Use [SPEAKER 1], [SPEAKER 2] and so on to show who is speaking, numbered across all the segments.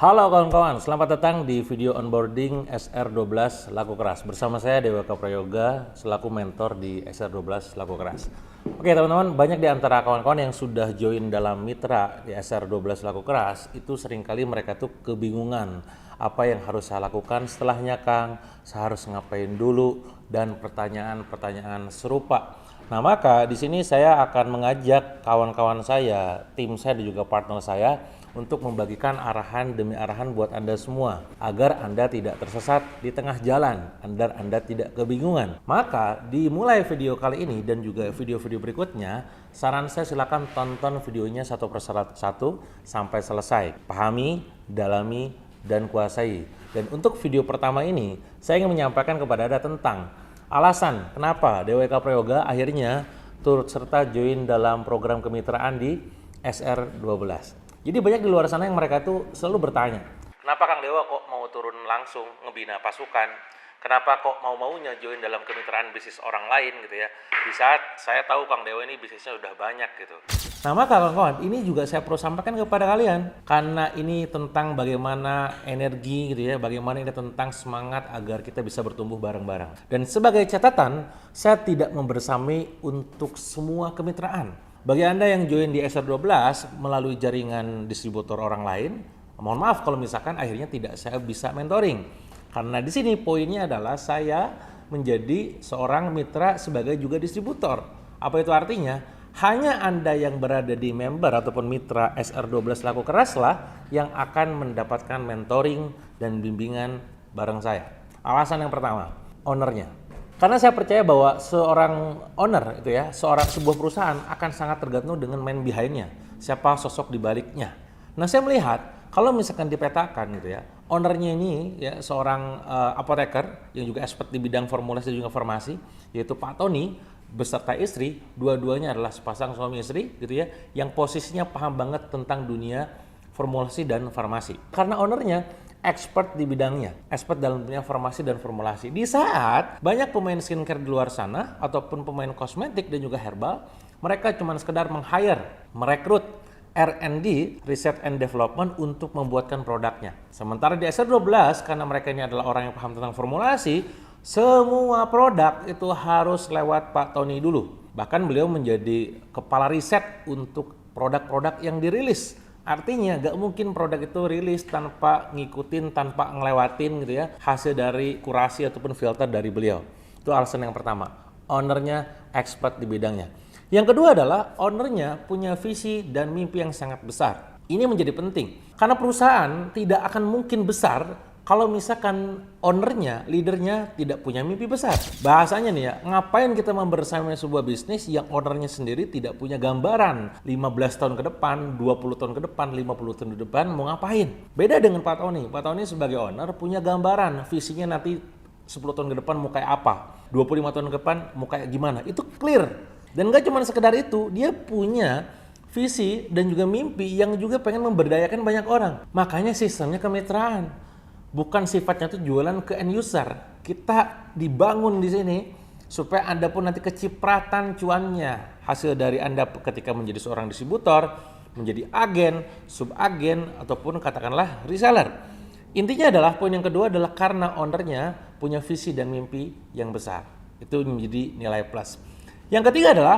[SPEAKER 1] Halo kawan-kawan, selamat datang di video onboarding SR12 Laku Keras. Bersama saya Dewa Prayoga selaku mentor di SR12 Laku Keras. Oke teman-teman, banyak di antara kawan-kawan yang sudah join dalam mitra di SR12 Laku Keras, itu seringkali mereka tuh kebingungan apa yang harus saya lakukan setelahnya Kang, saya harus ngapain dulu, dan pertanyaan-pertanyaan serupa. Nah maka di sini saya akan mengajak kawan-kawan saya, tim saya dan juga partner saya untuk membagikan arahan demi arahan buat Anda semua agar Anda tidak tersesat di tengah jalan, agar Anda tidak kebingungan. Maka dimulai video kali ini dan juga video-video berikutnya, saran saya silakan tonton videonya satu persatu sampai selesai. Pahami, dalami, dan kuasai. Dan untuk video pertama ini, saya ingin menyampaikan kepada Anda tentang alasan kenapa DWK Prayoga akhirnya turut serta join dalam program kemitraan di SR12. Jadi banyak di luar sana yang mereka tuh selalu bertanya, kenapa Kang Dewa kok mau turun langsung ngebina pasukan? Kenapa kok mau-maunya join dalam kemitraan bisnis orang lain gitu ya? Di saat saya tahu Kang Dewa ini bisnisnya udah banyak gitu. Nah maka kawan-kawan, ini juga saya perlu sampaikan kepada kalian. Karena ini tentang bagaimana energi gitu ya, bagaimana ini tentang semangat agar kita bisa bertumbuh bareng-bareng. Dan sebagai catatan, saya tidak membersami untuk semua kemitraan. Bagi Anda yang join di SR12 melalui jaringan distributor orang lain, mohon maaf kalau misalkan akhirnya tidak saya bisa mentoring. Karena di sini poinnya adalah saya menjadi seorang mitra sebagai juga distributor. Apa itu artinya? Hanya Anda yang berada di member ataupun mitra SR12 Laku Keras lah yang akan mendapatkan mentoring dan bimbingan bareng saya. Alasan yang pertama, ownernya. Karena saya percaya bahwa seorang owner itu ya, sebuah perusahaan akan sangat tergantung dengan man behind-nya, siapa sosok di baliknya. Nah, saya melihat kalau misalkan dipetakan gitu ya, ownernya ini ya seorang apoteker yang juga expert di bidang formulasi dan juga farmasi, yaitu Pak Tony beserta istri, dua-duanya adalah sepasang suami istri gitu ya, yang posisinya paham banget tentang dunia formulasi dan farmasi. Karena ownernya expert di bidangnya, expert dalam dunia farmasi dan formulasi. Di saat banyak pemain skincare di luar sana ataupun pemain kosmetik dan juga herbal, mereka cuma sekedar meng-hire, merekrut R&D, Research and Development untuk membuatkan produknya. Sementara di SR12, karena mereka ini adalah orang yang paham tentang formulasi, semua produk itu harus lewat Pak Tony dulu. Bahkan beliau menjadi kepala riset untuk produk-produk yang dirilis. Artinya gak mungkin produk itu rilis tanpa ngikutin, tanpa ngelewatin gitu ya hasil dari kurasi ataupun filter dari beliau. Itu alasan yang pertama, ownernya expert di bidangnya. Yang kedua adalah ownernya punya visi dan mimpi yang sangat besar. Ini menjadi penting karena perusahaan tidak akan mungkin besar kalau misalkan ownernya, leadernya tidak punya mimpi besar. Bahasanya nih ya, ngapain kita membersamai sebuah bisnis yang ownernya sendiri tidak punya gambaran 15 tahun ke depan, 20 tahun ke depan, 50 tahun ke depan mau ngapain. Beda dengan Pak Tony. Pak Tony sebagai owner punya gambaran visinya nanti 10 tahun ke depan mau kayak apa, 25 tahun ke depan mau kayak gimana. Itu clear. Dan gak cuma sekedar itu, dia punya visi dan juga mimpi yang juga pengen memberdayakan banyak orang. Makanya sistemnya kemitraan. Bukan sifatnya itu jualan ke end user. Kita dibangun di sini supaya Anda pun nanti kecipratan cuannya. Hasil dari Anda ketika menjadi seorang distributor, menjadi agen, subagen, ataupun katakanlah reseller. Intinya adalah poin yang kedua adalah karena ownernya punya visi dan mimpi yang besar. Itu menjadi nilai plus. Yang ketiga adalah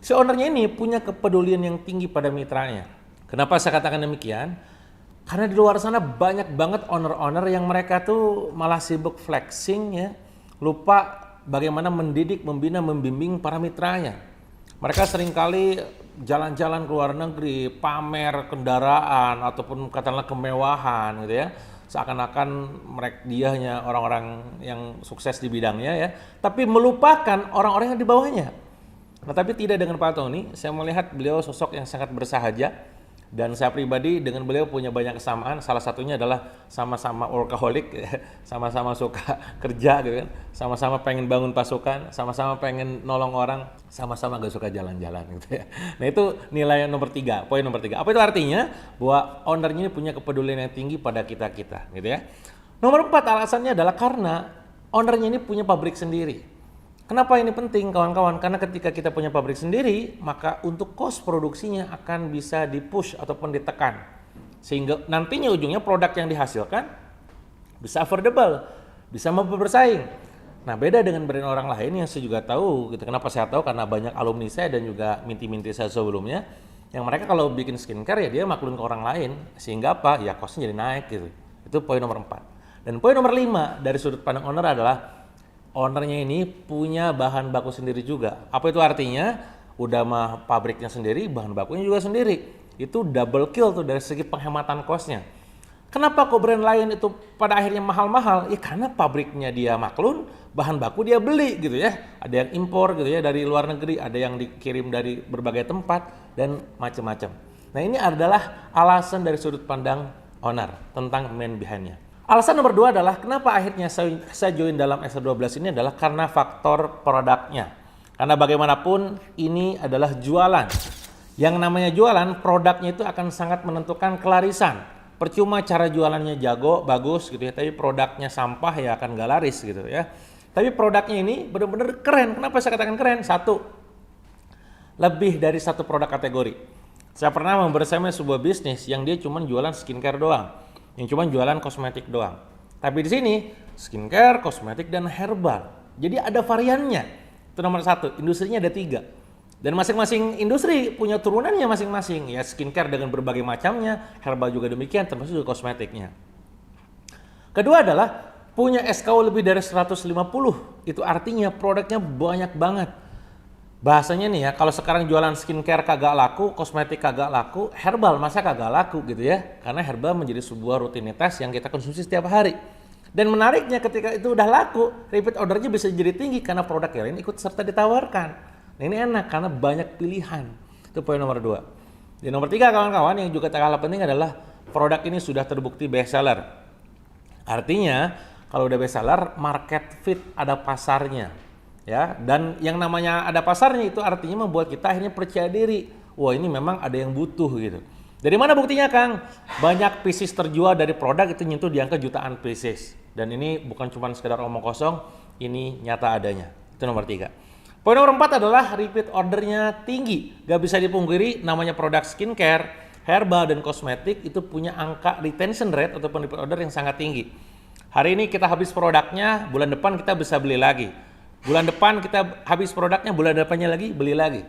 [SPEAKER 1] si ownernya ini punya kepedulian yang tinggi pada mitranya. Kenapa saya katakan demikian? Karena di luar sana banyak banget owner-owner yang mereka tuh malah sibuk flexing ya, lupa bagaimana mendidik, membina, membimbing para mitranya. Mereka seringkali jalan-jalan ke luar negeri, pamer kendaraan ataupun katakanlah kemewahan gitu ya. Seakan-akan mereka dianya orang-orang yang sukses di bidangnya ya, tapi melupakan orang-orang yang di bawahnya. Nah, tapi tidak dengan Pak Tony, saya melihat beliau sosok yang sangat bersahaja. Dan saya pribadi dengan beliau punya banyak kesamaan, salah satunya adalah sama-sama workaholic, sama-sama suka kerja gitu kan, sama-sama pengen bangun pasukan, sama-sama pengen nolong orang, sama-sama gak suka jalan-jalan gitu ya. Nah itu nilai nomor 3, poin nomor 3. Apa itu artinya? Bahwa ownernya ini punya kepedulian yang tinggi pada kita-kita gitu ya. Nomor 4 alasannya adalah karena ownernya ini punya pabrik sendiri. Kenapa ini penting kawan-kawan? Karena ketika kita punya pabrik sendiri, maka untuk cost produksinya akan bisa di-push ataupun ditekan. Sehingga nantinya ujungnya produk yang dihasilkan bisa affordable, bisa mampu bersaing. Nah, beda dengan brand orang lain yang saya juga tahu, gitu. Kenapa saya tahu? Karena banyak alumni saya dan juga minti-minti saya sebelumnya, yang mereka kalau bikin skincare ya dia maklun ke orang lain, sehingga apa? Ya costnya jadi naik gitu. Itu poin nomor 4. Dan poin nomor 5 dari sudut pandang owner adalah ownernya ini punya bahan baku sendiri juga. Apa itu artinya? Udah mah pabriknya sendiri, bahan bakunya juga sendiri. Itu double kill tuh dari segi penghematan costnya. Kenapa kok brand lain itu pada akhirnya mahal-mahal? Ya karena pabriknya dia maklun, bahan baku dia beli gitu ya. Ada yang impor gitu ya dari luar negeri, ada yang dikirim dari berbagai tempat dan macam-macam. Nah, ini adalah alasan dari sudut pandang owner tentang man behind-nya. Alasan nomor 2 adalah kenapa akhirnya saya join dalam SR12 ini adalah karena faktor produknya. Karena bagaimanapun ini adalah jualan. Yang namanya jualan, produknya itu akan sangat menentukan kelarisan. Percuma cara jualannya jago, bagus gitu ya, tapi produknya sampah ya akan gak laris gitu ya. Tapi produknya ini benar-benar keren. Kenapa saya katakan keren? Satu, lebih dari satu produk kategori. Saya pernah membersama sebuah bisnis yang dia cuma jualan skincare doang, yang cuma jualan kosmetik doang. Tapi di sini skincare, kosmetik, dan herbal. Jadi ada variannya. Itu nomor 1. Industrinya ada 3. Dan masing-masing industri punya turunannya masing-masing. Ya skincare dengan berbagai macamnya, herbal juga demikian, termasuk juga kosmetiknya. Kedua adalah punya SKU lebih dari 150. Itu artinya produknya banyak banget. Bahasanya nih ya, kalau sekarang jualan skincare kagak laku, kosmetik kagak laku, herbal masa kagak laku gitu ya. Karena herbal menjadi sebuah rutinitas yang kita konsumsi setiap hari. Dan menariknya ketika itu udah laku, repeat ordernya bisa jadi tinggi karena produk yang lain ikut serta ditawarkan. Nah, ini enak karena banyak pilihan. Itu poin nomor 2. Dan nomor 3 kawan-kawan yang juga tak kalah penting adalah produk ini sudah terbukti best seller. Artinya kalau udah best seller, market fit, ada pasarnya. Ya, dan yang namanya ada pasarnya itu artinya membuat kita akhirnya percaya diri. Wah, ini memang ada yang butuh gitu. Dari mana buktinya, Kang? Banyak pieces terjual dari produk itu nyentuh di angka jutaan pieces. Dan ini bukan cuma sekedar omong kosong, ini nyata adanya. Itu nomor 3. Poin nomor 4 adalah repeat ordernya tinggi. Gak bisa dipungkiri namanya produk skincare, herbal, dan kosmetik itu punya angka retention rate ataupun repeat order yang sangat tinggi. Hari ini kita habis produknya, bulan depan kita bisa beli lagi. Bulan depan kita habis produknya, bulan depannya lagi beli lagi.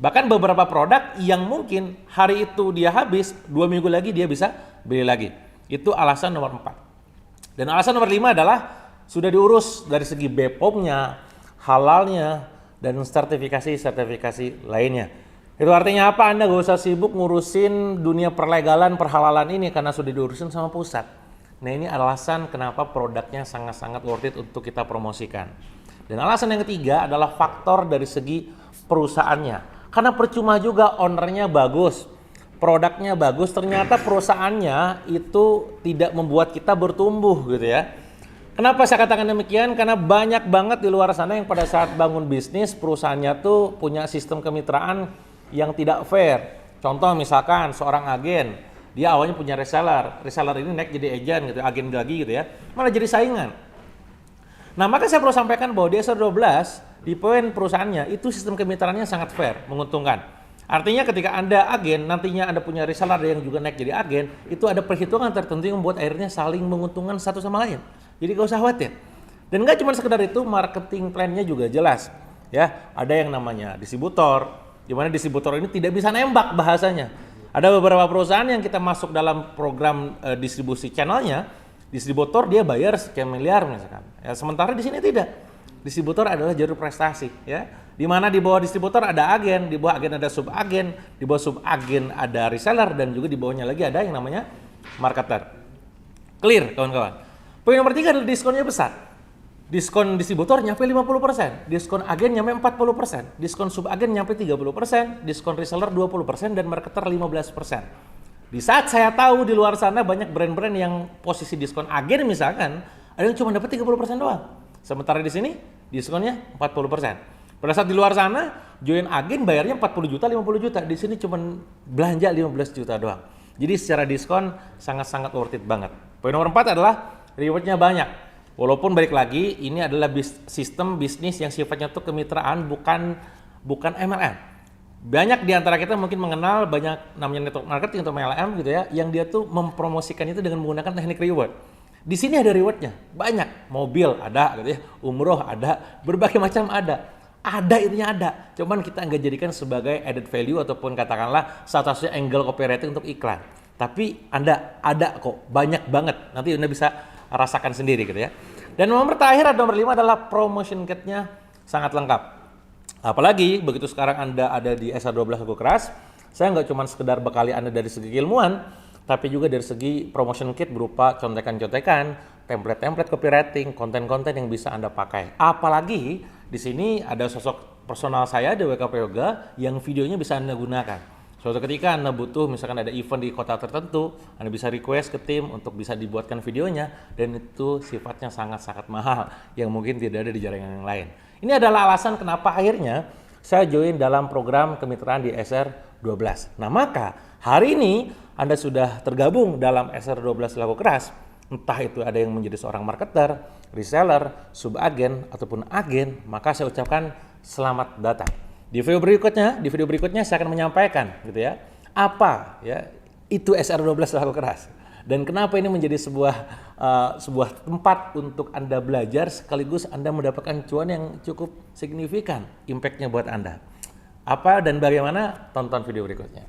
[SPEAKER 1] Bahkan beberapa produk yang mungkin hari itu dia habis, 2 minggu lagi dia bisa beli lagi. Itu alasan nomor 4. Dan alasan nomor 5 adalah sudah diurus dari segi BPOM-nya, halalnya, dan sertifikasi lainnya. Itu artinya apa? Anda gak usah sibuk ngurusin dunia perlegalan, perhalalan ini karena sudah diurusin sama pusat. Nah, ini alasan kenapa produknya sangat-sangat worth it untuk kita promosikan. Dan alasan yang ketiga adalah faktor dari segi perusahaannya. Karena percuma juga ownernya bagus, produknya bagus, ternyata perusahaannya itu tidak membuat kita bertumbuh gitu ya. Kenapa saya katakan demikian? Karena banyak banget di luar sana yang pada saat bangun bisnis perusahaannya tuh punya sistem kemitraan yang tidak fair. Contoh misalkan seorang agen, dia awalnya punya reseller ini naik jadi agent gitu, agen lagi gitu ya, malah jadi saingan. Nah, maka saya perlu sampaikan bahwa di SR12 di poin perusahaannya itu sistem kemitraannya sangat fair, menguntungkan. Artinya ketika Anda agen, nantinya Anda punya reseller yang juga naik jadi agen, itu ada perhitungan tertentu yang membuat akhirnya saling menguntungkan satu sama lain. Jadi gak usah khawatir. Dan gak cuma sekedar itu, marketing plan-nya juga jelas. Ya, ada yang namanya distributor, di mana distributor ini tidak bisa nembak bahasanya. Ada beberapa perusahaan yang kita masuk dalam program distribusi channelnya, distributor dia bayar sekian miliar misalkan. Ya, sementara di sini tidak. Distributor adalah jalur prestasi, ya. Di mana di bawah distributor ada agen, di bawah agen ada subagen, di bawah subagen ada reseller, dan juga di bawahnya lagi ada yang namanya marketer. Clear, kawan-kawan. Poin nomor 3 adalah diskonnya besar. Diskon distributor nyampe 50%, diskon agen nyampe 40%, diskon subagen nyampe 30%, diskon reseller 20%, dan marketer 15%. Di saat saya tahu di luar sana banyak brand-brand yang posisi diskon agen misalkan, ada yang cuma dapat 30% doang. Sementara di sini diskonnya 40%. Pada saat di luar sana, join agen bayarnya 40 juta, 50 juta. Di sini cuma belanja 15 juta doang. Jadi secara diskon sangat-sangat worth it banget. Poin nomor 4 adalah rewardnya banyak. Walaupun balik lagi ini adalah sistem bisnis yang sifatnya itu kemitraan, bukan MLM. Banyak di antara kita mungkin mengenal banyak namanya network marketing atau MLM gitu ya, yang dia tuh mempromosikan itu dengan menggunakan teknik reward. Di sini ada rewardnya, banyak. Mobil ada gitu ya, umroh ada, berbagai macam ada. Ada itunya ada, cuman kita nggak jadikan sebagai added value ataupun katakanlah satu-satunya angle copywriting untuk iklan. Tapi Anda ada kok, banyak banget. Nanti Anda bisa rasakan sendiri gitu ya. Dan nomor terakhir, nomor 5 adalah promotion kit-nya sangat lengkap. Apalagi begitu sekarang Anda ada di SR12 Laku Keras, saya nggak cuma sekedar bekali Anda dari segi keilmuan, tapi juga dari segi promotion kit berupa contekan-contekan, template-template copywriting, konten-konten yang bisa Anda pakai. Apalagi di sini ada sosok personal saya, DWK Prayoga, yang videonya bisa Anda gunakan. Suatu ketika Anda butuh, misalkan ada event di kota tertentu, Anda bisa request ke tim untuk bisa dibuatkan videonya, dan itu sifatnya sangat-sangat mahal, yang mungkin tidak ada di jaringan yang lain. Ini adalah alasan kenapa akhirnya saya join dalam program kemitraan di SR12. Nah, maka hari ini Anda sudah tergabung dalam SR12 Laku Keras, entah itu ada yang menjadi seorang marketer, reseller, subagen, ataupun agen, maka saya ucapkan selamat datang. Di video berikutnya saya akan menyampaikan gitu ya, apa ya itu SR12 Laku Keras dan kenapa ini menjadi sebuah tempat untuk Anda belajar sekaligus Anda mendapatkan cuan yang cukup signifikan impact-nya buat Anda. Apa dan bagaimana? Tonton video berikutnya.